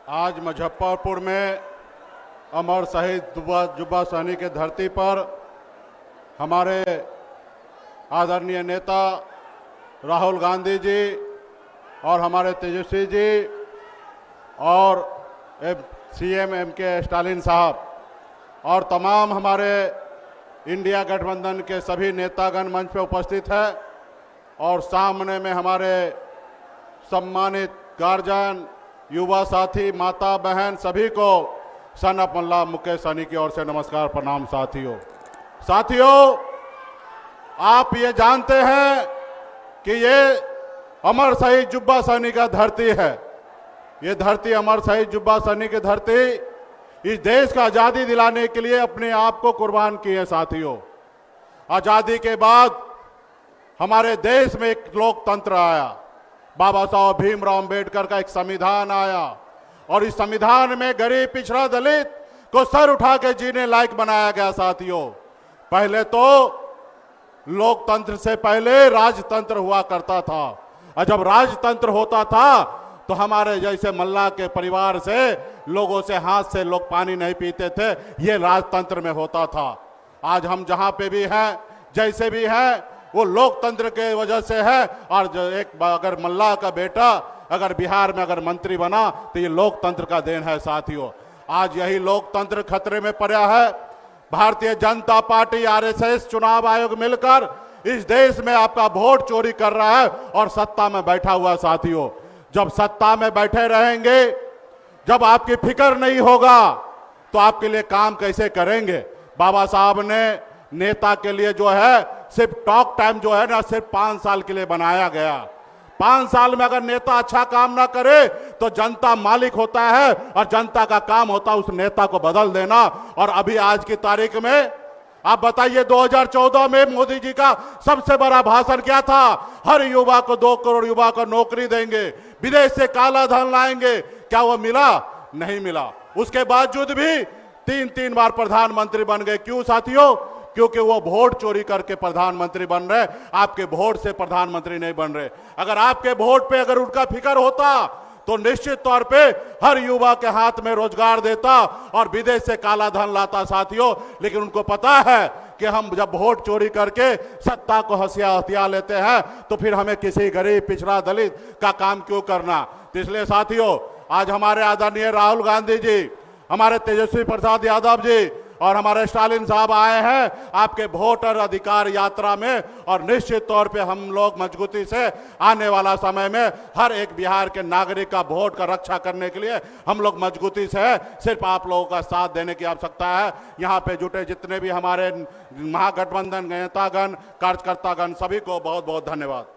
आज मुजफ्फरपुर में अमर शहीद जुब्बा सहनी के धरती पर हमारे आदरणीय नेता राहुल गांधी जी और हमारे तेजस्वी जी और सीएम एमके स्टालिन साहब और तमाम हमारे इंडिया गठबंधन के सभी नेतागण मंच पर उपस्थित है और सामने में हमारे सम्मानित गार्जियन, युवा साथी, माता बहन सभी को सन ऑफ मल्ला मुकेश सहनी की ओर से नमस्कार, प्रणाम। साथियों, आप ये जानते हैं कि ये अमर शहीद जुब्बा सहनी का धरती है। ये धरती अमर शहीद जुब्बा सहनी की धरती इस देश का आज़ादी दिलाने के लिए अपने आप को कुर्बान किए। साथियों, आज़ादी के बाद हमारे देश में एक लोकतंत्र आया, बाबा साहब भीमराव अंबेडकर का एक संविधान आया और इस संविधान में गरीब, पिछड़ा, दलित को सर उठा के जीने लायक बनाया गया। साथियों, पहले तो लोकतंत्र से पहले राजतंत्र हुआ करता था और जब राजतंत्र होता था तो हमारे जैसे मल्ला के परिवार से लोगों से हाथ से लोग पानी नहीं पीते थे। ये राजतंत्र में होता था। आज हम जहां पे भी हैं, जैसे भी हैं, वो लोकतंत्र के वजह से है। और जो एक अगर मल्ला का बेटा अगर बिहार में अगर मंत्री बना तो ये लोकतंत्र का देन है। साथियों, आज यही लोकतंत्र खतरे में पड़ा है। भारतीय जनता पार्टी, आरएसएस, चुनाव आयोग मिलकर इस देश में आपका वोट चोरी कर रहा है और सत्ता में बैठा हुआ। साथियों, जब सत्ता में बैठे रहेंगे, जब आपकी फिक्र नहीं होगा तो आपके लिए काम कैसे करेंगे? बाबा साहब ने नेता के लिए जो है सिर्फ टॉक टाइम जो है ना, सिर्फ 5 साल के लिए बनाया गया। 5 साल में अगर नेता अच्छा काम ना करे तो जनता मालिक होता है और जनता का काम होता है उस नेता को बदल देना। और अभी आज की तारीख में आप बताइए, 2014 में मोदी जी का सबसे बड़ा भाषण क्या था? हर युवा को 2 करोड़ युवा को नौकरी देंगे, विदेश से काला धन लाएंगे। क्या वो मिला? नहीं मिला। उसके बावजूद भी 3 बार प्रधानमंत्री बन गए। क्यों साथियों? क्योंकि वो वोट चोरी करके प्रधानमंत्री बन रहे, आपके वोट से प्रधानमंत्री नहीं बन रहे। अगर आपके वोट पे अगर उनका फिक्र होता तो निश्चित तौर पे हर युवा के हाथ में रोजगार देता और विदेश से काला धन लाता। साथियों, लेकिन उनको पता है कि हम जब वोट चोरी करके सत्ता को हथिया लेते हैं तो फिर हमें किसी गरीब, पिछड़ा, दलित का काम क्यों करना। तो इसलिए साथियों, आज हमारे आदरणीय राहुल गांधी जी, हमारे तेजस्वी प्रसाद यादव जी और हमारे स्टालिन साहब आए हैं आपके वोटर अधिकार यात्रा में। और निश्चित तौर पे हम लोग मजबूती से आने वाला समय में हर एक बिहार के नागरिक का वोट का रक्षा करने के लिए हम लोग मजबूती से है। सिर्फ आप लोगों का साथ देने की आवश्यकता है। यहाँ पे जुटे जितने भी हमारे महागठबंधन नेतागण, कार्यकर्तागण, सभी को बहुत बहुत धन्यवाद।